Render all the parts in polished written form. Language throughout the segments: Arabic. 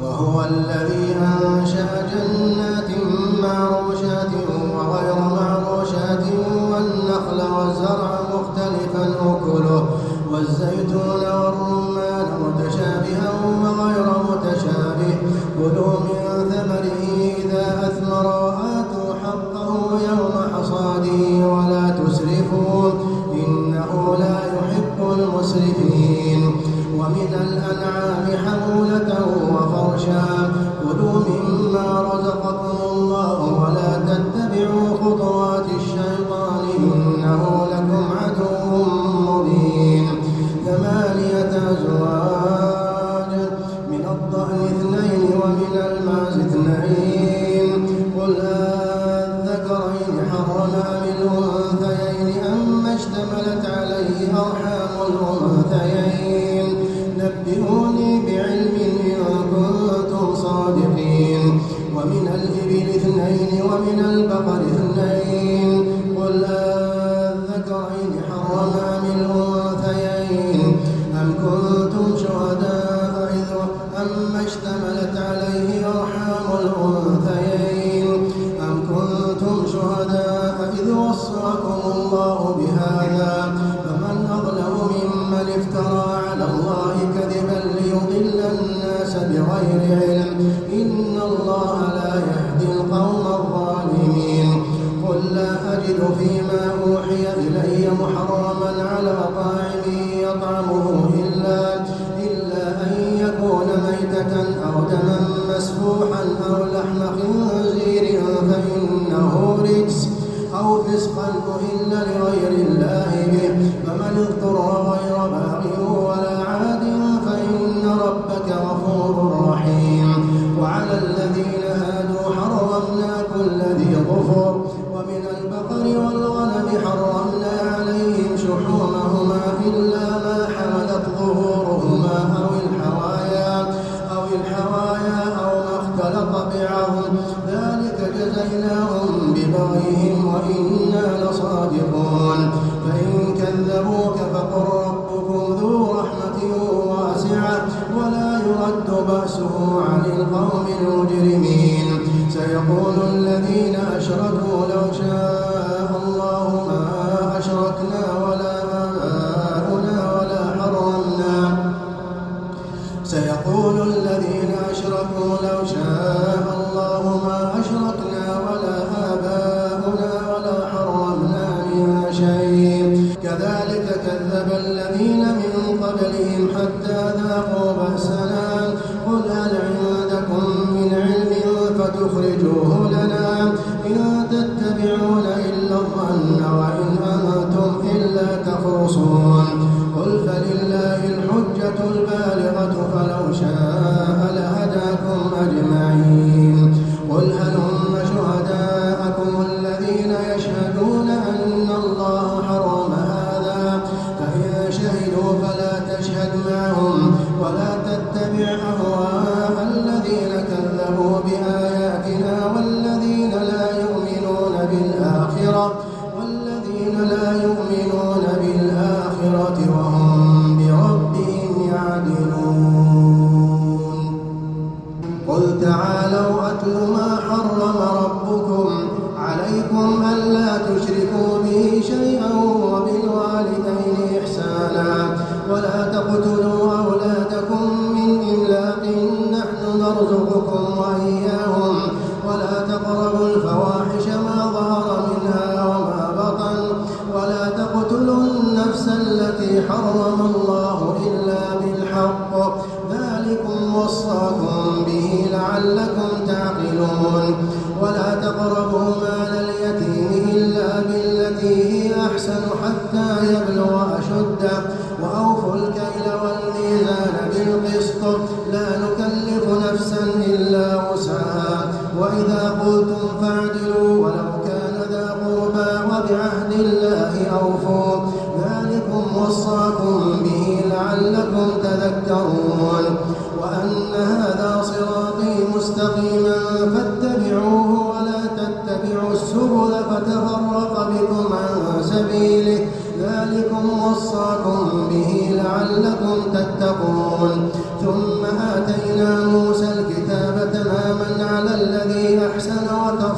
وهو الذي أنشأ جنات معروشات وغير معروشات والنخل والزرع مختلفا أكله والزيتون والرمان متشابها وغير متشابه كلوا من ثمره إذا أثمر وآتوا حقه يوم حصاده ولا تسرفوا إنه لا يحب المسرفين ومن الأنعام حمولة وفرشا كلوا مما رزقكم الله ولا تتبعوا خطوات الشيطان إنه لكم عدو مبين 8 أزواج من الضأن 2 ومن المعز 2 قل الذكرين حرم أم الأنثيين أما اشتملت عليه أرحام الأنثيين نبئوني بعلم إن كنتم صادقين ومن الإبل 2 ومن البقر 2 قل الذكرين حرم أم الأنثيين أم كنتم شهداء إذ أما اشتملت عليه أرحام الأنثيين أم كنتم شهداء إذ وصاكم الله بهذا فمن أظلم ممن افترى على الله كذبا ليضل الناس بغير علم إن الله لا يهدي القوم الظالمين قل لا أجد فيما أوحي إلي محرما على طاعم يطعمه إلا أن يكون ميتة أو دما مسفوحا أو لحم خنزير فإنه رجس أو فسقا أهل لغير الله به فمن اضطر غير باغ ولا عاد فإن ربك غفور رحيم وعلى الذين هادوا حرمنا كل ذي ظفر ومن البقر والغنم حرمنا عليهم شحومهما إلا ما حملت ظهورهما أو ما اختلط بعظم ذلك جزيناهم ببغيهم وإنا لصادقون فإن كذبوك فقل ربكم ذو رحمة واسعة ولا يرد بأسه عن القوم المجرمين سيقول الذين أشركوا لو شاء الله ما أشركنا ولا آباؤنا ولا حرمنا سيقول الذين أشركوا لو شاء الله ما أشركنا ولا آباؤنا ولا حرمنا من شيء كذلك كذب الذين من قبلهم حتى ذاقوا بأسنا قل هل عندكم من علم فتخرجوه لنا إن تتبعون إلا الظن وإن أنتم إلا تخرصون قل فلله الحجة البالغة فلو شاء لهداكم أجمعين قل هلم شهداءكم الذين يشهدون أن الله حرم هذا فإن شهدوا فلا تشهد معهم ولا تتبع أهواء الذين كذبوا بآياتنا والذين لا يؤمنون بالآخرة وهم بربهم يعدلون قل تعالوا أتل ما حرم ربكم عليكم ألا تشركوا به شيئا وبالوالدين إحسانا ولا تقتلوا أولادكم من إملاق نحن نرزقكم وإياهم ولا تقربوا الفواحش ما ظهر منها وما بطن ولا تقتلوا النفس التي حرم الله إلا بالحق ذلكم وصاكم به لعلكم تعقلون ولا تقربوا مال اليتيم إلا بالتي هي أحسن حتى يبلغ أشده وأوفوا الكيل والميزان بالقسط لا نكلف نفسا إلا وسعها وإذا قلتم فاعدلوا ولو كان ذا قربى وبعهد الله أوفوا ذلكم وصاكم به لعلكم تذكرون وأن هذا صراطي مستقيما فاتبعوه ولا تتبعوا السبل فتفرق بكم عن سبيله ذلكم وصاكم به لعلكم تتقون ثم آتينا موسى الكتاب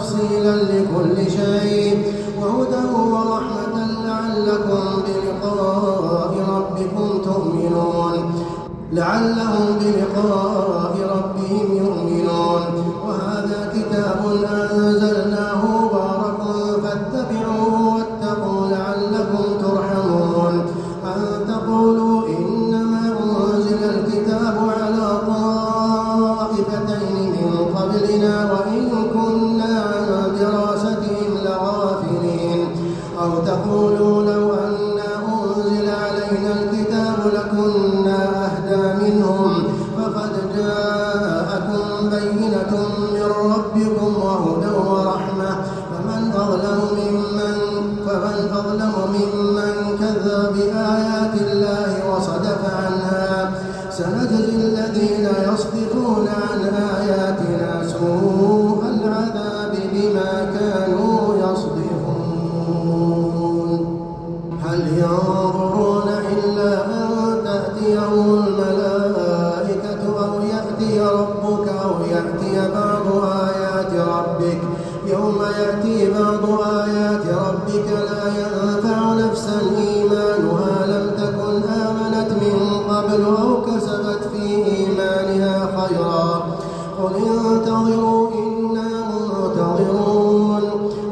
تفصيلا لكل شيء وهدى ورحمة لعلكم بلقاء ربكم تؤمنون وهذا كتاب أنزلناه مبارك فاتبعوه واتقوا لعلكم ترحمون أن تقولوا إنما أنزل الكتاب على طائفتين من قبلنا وإن كنا عن دراستهم لغافلين أو تقولوا لو أنا أنزل علينا الكتاب لكنا أهدى منهم فقد جاءكم بينة من ربكم وهدى ورحمة فمن أظلم ممن كذب بآيات الله وصدف عنها سنجزي الذين يصدفون عن آياتنا سوء العذاب بما كانوا يصدفون هل ينظرون إلا أن تأتيهم الملائكة أو يأتي ربك أو يأتي بعض آيات ربك يوم يأتي بعض آيات ربك لا ينفع نفسا إيمانها لم تكن آمنت من قبل أو كسبت في إيمانها خيرا قل انتظروا إنا منتظرون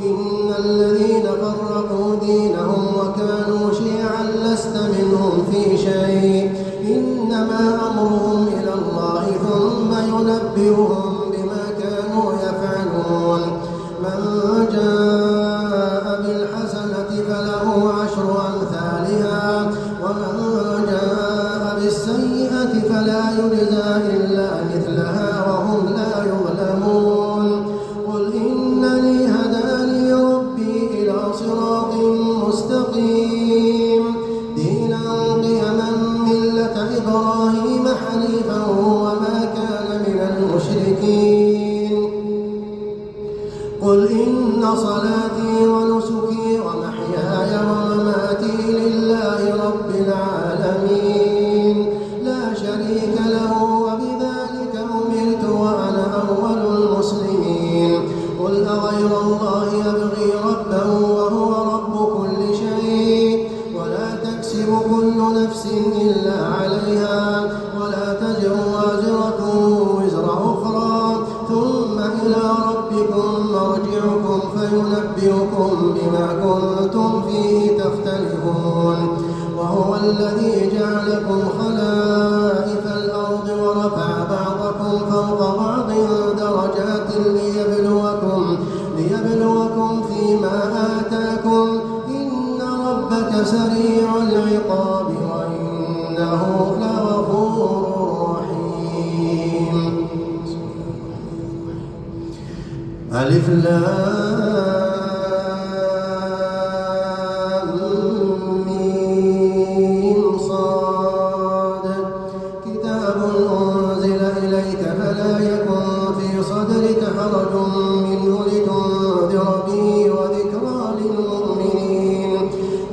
إن الذين فرقوا دينهم وكانوا شيعا لست منهم في شيء إنما أمرهم إلى الله ثم ينبئهم بما كانوا يفعلون من جاء بالحسنة فله عشر أمثالها ومن جاء بالسيئة فلا يجزى إلا مثلها وهم لا يظلمون قل إنني هداني ربي إلى صراط مستقيم دينا قيما ملة إبراهيم حنيفا وما كان من المشركين قل إن صلاتي ونسكي ومحياي ومماتي لله رب العالمين لا شريك له وبذلك أمرت وأنا أول المسلمين قل أغير الله أبغي ربا وهو رب كل شيء ولا تكسب كل نفس إلا عليها ولا تزر وازرة وزر أخرى ثم إلى ربكم مرجعكم فينبئكم بما كنتم فيه تختلفون وهو الذي جعلكم خلائف الأرض ورفع بعضكم فوق بعض درجات ليبلوكم فيما آتاكم إن ربك سريع العقاب وإنه لغفور رحيم ألف لام ميم صاد كتاب أنزل إليك فلا يكن في صدرك حرج منه لتنذر به وذكرى للمؤمنين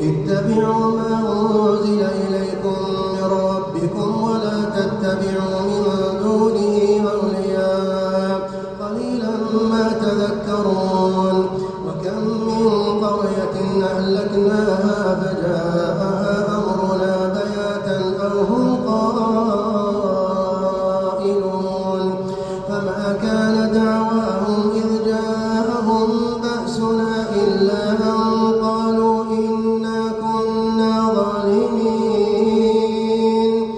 اتبعوا ما أنزل إليكم من ربكم ولا تتبعوا من دونه أولياء قليلا ما تذكرون وكم من قرية أهلكناها فجاءها أمرنا بياتا أو هم قائلون فما كان دعواهم إذ جاءهم بأسنا إلا أن قالوا إنا كنا ظالمين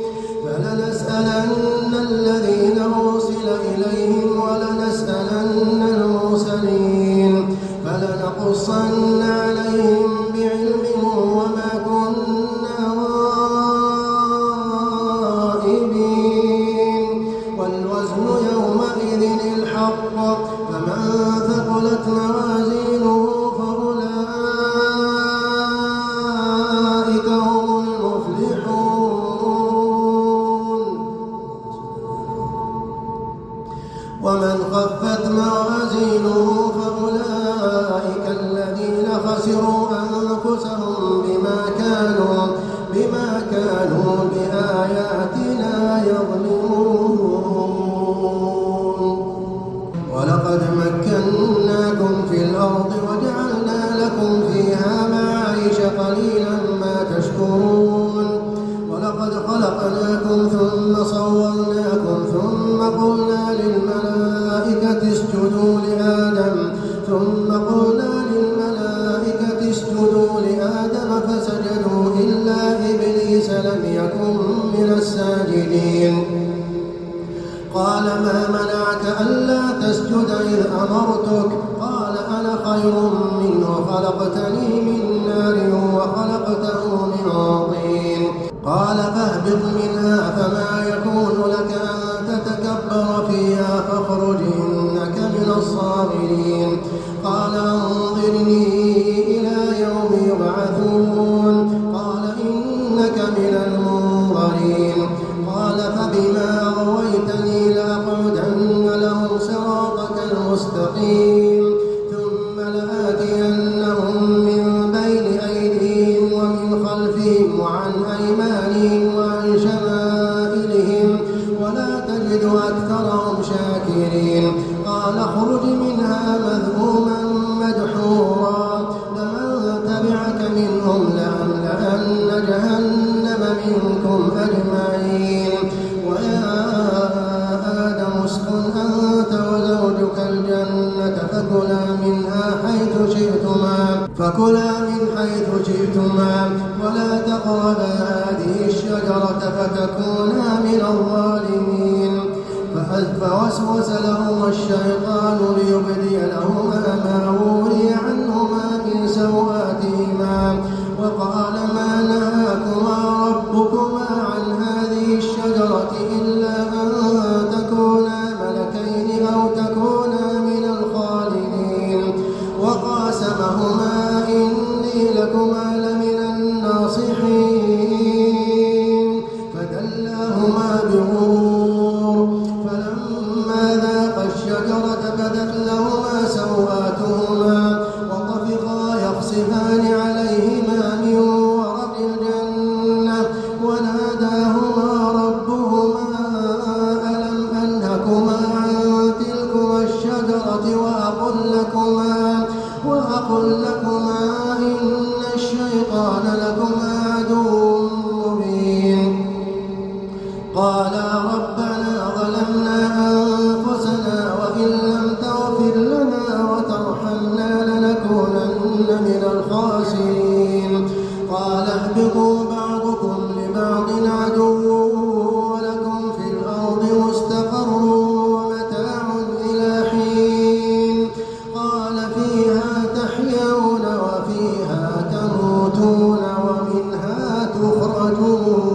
فلنسألن الذين أرسل إليهم ولنسألن المرسلين فلنقصن عليهم بعلم وما كنا غائبين والوزن يومئذ الحق فمن ثقلت موازينه فأولئك هم المفلحون ومن خفت موازينه فأولئك الذين خسروا أنفسهم بما كانوا بآياتنا يظلمون ولقد مكناكم اسجدوا لآدم ثم قلنا للملائكة اسجدوا لآدم فسجدوا إلا إبليس لم يكن من الساجدين. قال ما منعك ألا تسجد إذ أمرتك؟ قال أنا خير منه خلقتني من نار وخلقته من طين. قال فاهبط منها فما يكون لك أن تتكبر فيها فاخرج إنك من الصاغرين. قال انظرني إلى يوم يبعثون. قال إنك من المنظرين. قال فبما أغويتني لأقعدن لهم صراطك المستقيم ثم لآتينهم من بين أيديهم ومن خلفهم وعن أيمانهم وعن شمائلهم ولا تجد أكثرهم شاكرين. قال اخرج منها مذموما مدحورا لمن تبعك منهم لأملأن جهنم منكم أجمعين. ويا آدم اسكن أنت وزوجك الجنة فكلا من حيث شئتما ولا تقربا هذه الشجرة فتكونا من الظالمين. فوسوس لهما الشيطان ليبدي لهما ما وري عنهما من سوآتهما وقال ما نهاكما ربكما عن هذه الشجرة إلا أن تكونا ملكين أو تكونا من الخالدين. وقاسمهما إني لكما لمن الناصحين فدلاهما بغرور فلما ذاقا الشجرة بدت لهما سوآتهما وطفقا يخصفان عليهما من ورق الجنة وناداهما ربهما ألم أنهكما عن تلكما الشجرة وأقل لكما إن الشيطان لكما عدو مبين. قالا ربنا ظلمنا أنفسنا وإن لم تغفر لنا وترحمنا لنكونن من الخاسرين. قال اهبطوا بعضكم لبعض عدو ولكم في الأرض مستقر ومتاع إلى حين. قال فيها تحيون وفيها تموتون ومنها تخرجون.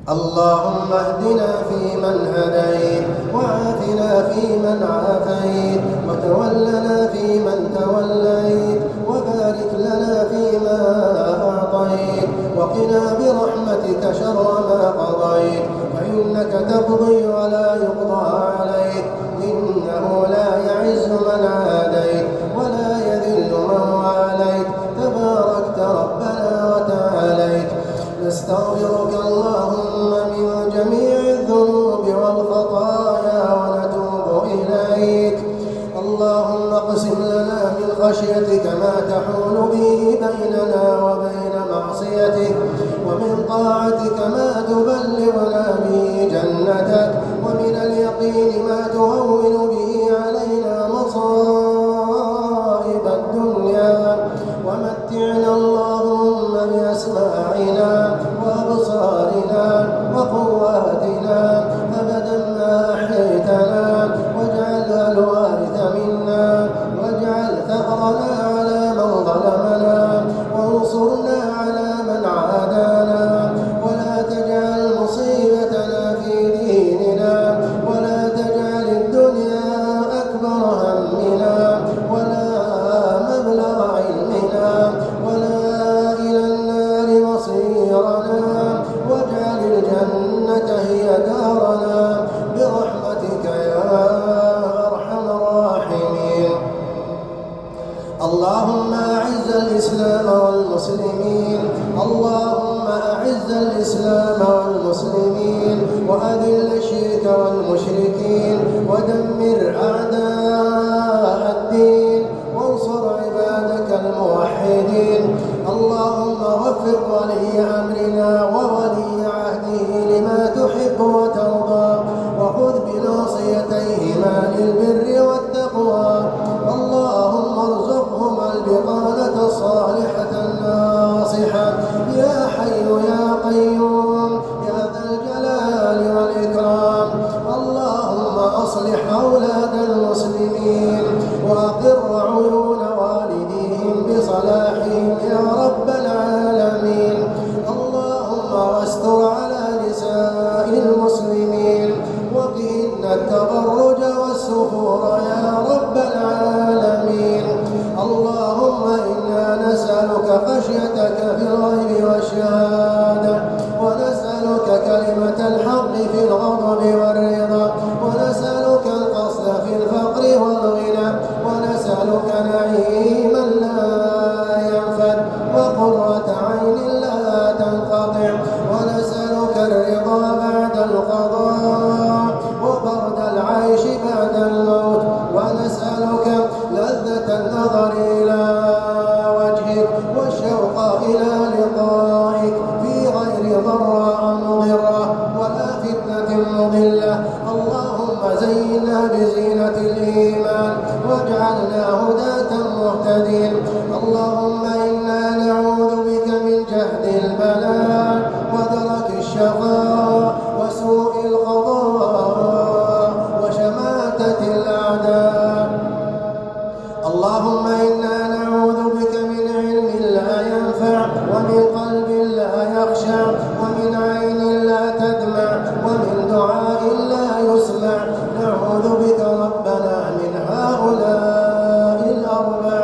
اللهم اهدنا فيمن هديت وعافنا فيمن عافيت وتولنا فيمن توليت وبارك لنا فيما أعطيت وقنا برحمتك شر ما قضيت فإنك تقضي ولا يقضى عليك إنه لا يعز من عاديت ولا يذل من واليت تباركت ربنا وتعاليت. نستغفرك اللهم من جميع الذنوب والخطايا ونتوب إليك. اللهم اقسم لنا من خشيتك ما تحول به بيننا وبين معصيتك ومن طاعتك ما تبلغنا به جنتك ومن اليقين ما تهون به علينا مصائب الدنيا ومتعنا اللهم بأسماعنا وأبصارنا وقواتنا أبدا ما أحييتنا واجعلها الوارث منا واجعل ثأرنا على من ظلمنا وانصرنا على من عادانا ولا تجعل مصيبتنا في ديننا ولا تجعل الدنيا أكبر همنا ولا مبلغ علمنا ولا إلى النار مصيرنا واجعل الجنة هي دارنا برحمتك يا أرحم الراحمين. اللهم أعز الإسلام والمسلمين اللهم أعز الإسلام والمسلمين وأذل الشرك والمشركين ودمر أعداء الدين وانصر عبادك الموحدين. اللهم وفق ولي أمرنا وولي عهده لما تحب وترضى وخذ بناصيته خشيتك في الغيب والشهادة، ونسألك كلمة الحق في الغضب والرضا، ونسألك القصد في الفقر والغنى، ونسألك نعيما لا ينفد وقرة عين لا تنقطع، ونسألك الرضا بعد القضاء وبرد العيش بعد الموت، ونسألك لذة النظر إلى وجهك والشوق إلى لقائك في غير ضراء مضرة ولا فتنة مضلة. اللهم زينا بزينة الإيمان واجعلنا هداة مهتدين. اللهم إنا نعوذ بك من جهد البلاء ودرك الشقاء وسوء القضاء وشماتة الأعداء. اللهم إنا نعوذ بك من علم لا ينفع ومن قلب لا يخشع ومن عين لا تدمع ومن دعاء لا يسمع. نعوذ بك ربنا من هؤلاء الأربع.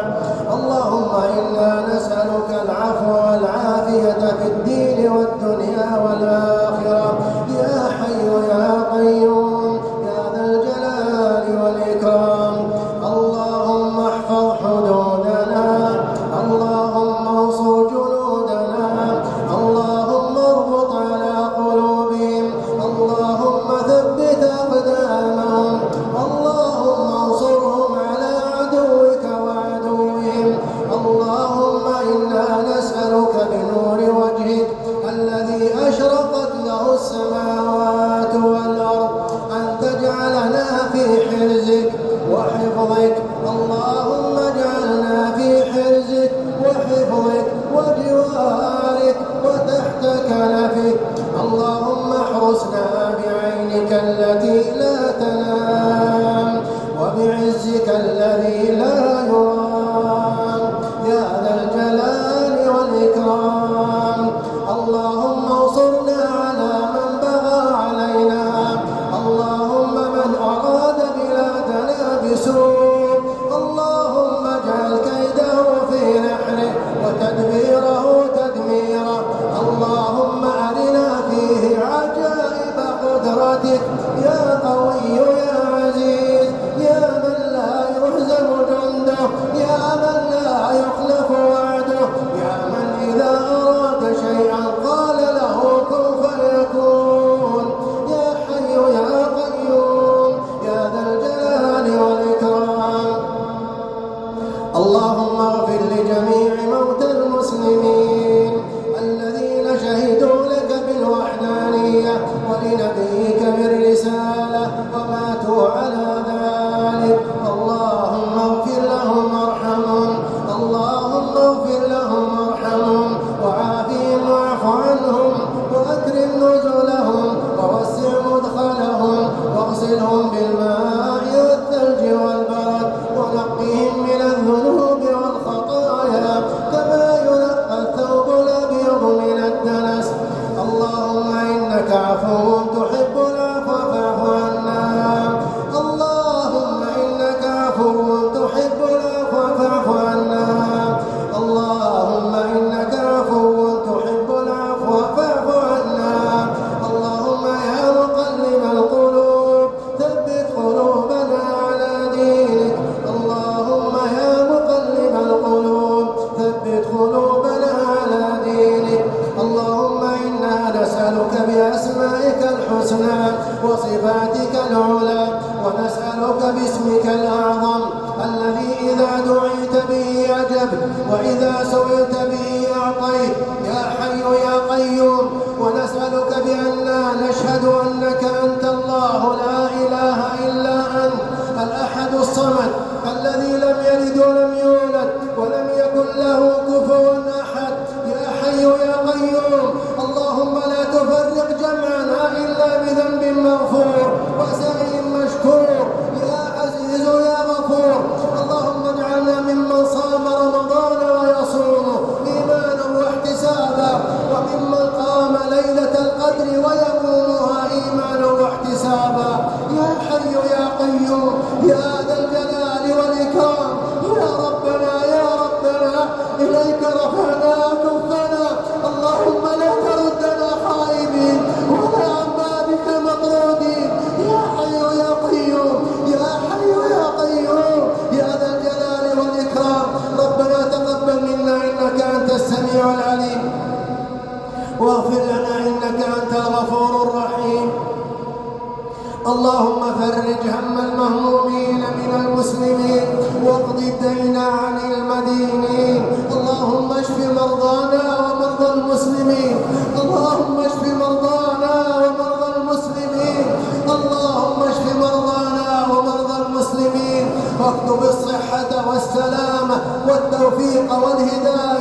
اللهم إنا نسألك العفو والعافية في الدين والدنيا والآخرة. يا حي يا قيوم يا ذا الجلال والإكرام. اللهم احفظ حدودنا، اللهم انصر جنودنا، اللهم اربط على قلوبهم، اللهم ثبت أقدامهم، اللهم انصرهم على عدوك وعدوهم. اللهم إنا نسألك بنور وجهك الذي أشرقت له السماوات والأرض أن تجعلنا في حرزك وحفظك. اللهم اجعلنا في حرزك وحفظك وجوارك وتحت كنفك. اللهم احرسنا بعينك التي لا تنام وبعزك الذي لا يرام يا ذا الجلال والإكرام. اللهم انصرنا على من بغى علينا. اللهم من أراد بلادنا بسوء اللهم اجعل كيده في نحره وتدبيره تدميرا. اللهم أرنا فيه عجائب قدرتك يا قوي يا عزيز يا من لا يهزم جنده يا من لا يخلف وعده يا من إذا أراد شيئا قال له كن فيكون. يا حي يا قيوم يا ذا الجلال والإكرام. اللهم اغفر لجميع موتى المسلمين الذين شهدوا لك بالوحدانية ولنبيك بالرسالة وماتوا على ذلك. اللهم اغفر لهم وارحمهم، اللهم اغفر لهم وارحمهم وعافهم واعف عنهم وأكرم نزلهم ووسع مدخلهم واغسلهم بالماء والثلج والبرد ونقهم من الذنوب والخطايا كما ينقى الثوب الأبيض من الدنس. اللهم إنك عفو تحب العفو فاعف عنا. اللهم إنك عفو تحب العفو فاعف عنا. اللهم إنك عفو تحب العفو فاعف عنا. اللهم يا مقلب القلوب ثبت قلوبنا على دينك. اللهم يا مقلب القلوب ثبت قلوبنا على دينك. اللهم إنا نسألك بأسمائك الحسنى وصفاتك العلى ونسألك باسمك الأعظم الذي إذا دعيت به أجبت وإذا سئلت به أعطيت. يا حي يا قيوم. ونسألك بأننا نشهد أنك أنت الله لا إله إلا أنت الأحد الصمد الذي لم يلد ولم يولد ولم يكن له كفوا أحد. يا حي يا قيوم. اللهم لا تفرق جمعنا إلا بذنب مغفور وسعي مشكور. يا عزيز يا غفور. اللهم اجعلنا ممن صام رمضان ويصومه إيمانا واحتسابا وممن قام ليلة القدر ويقومها إيمانا واحتسابا اللهم فرج هم المهمومين من المسلمين واقض الدين عن المدينين. اللهم اشف مرضانا ومرضى المسلمين. اللهم اشف مرضانا ومرضى المسلمين. اللهم اشف مرضانا ومرضى المسلمين واكتب الصحة والسلامة والتوفيق والهداية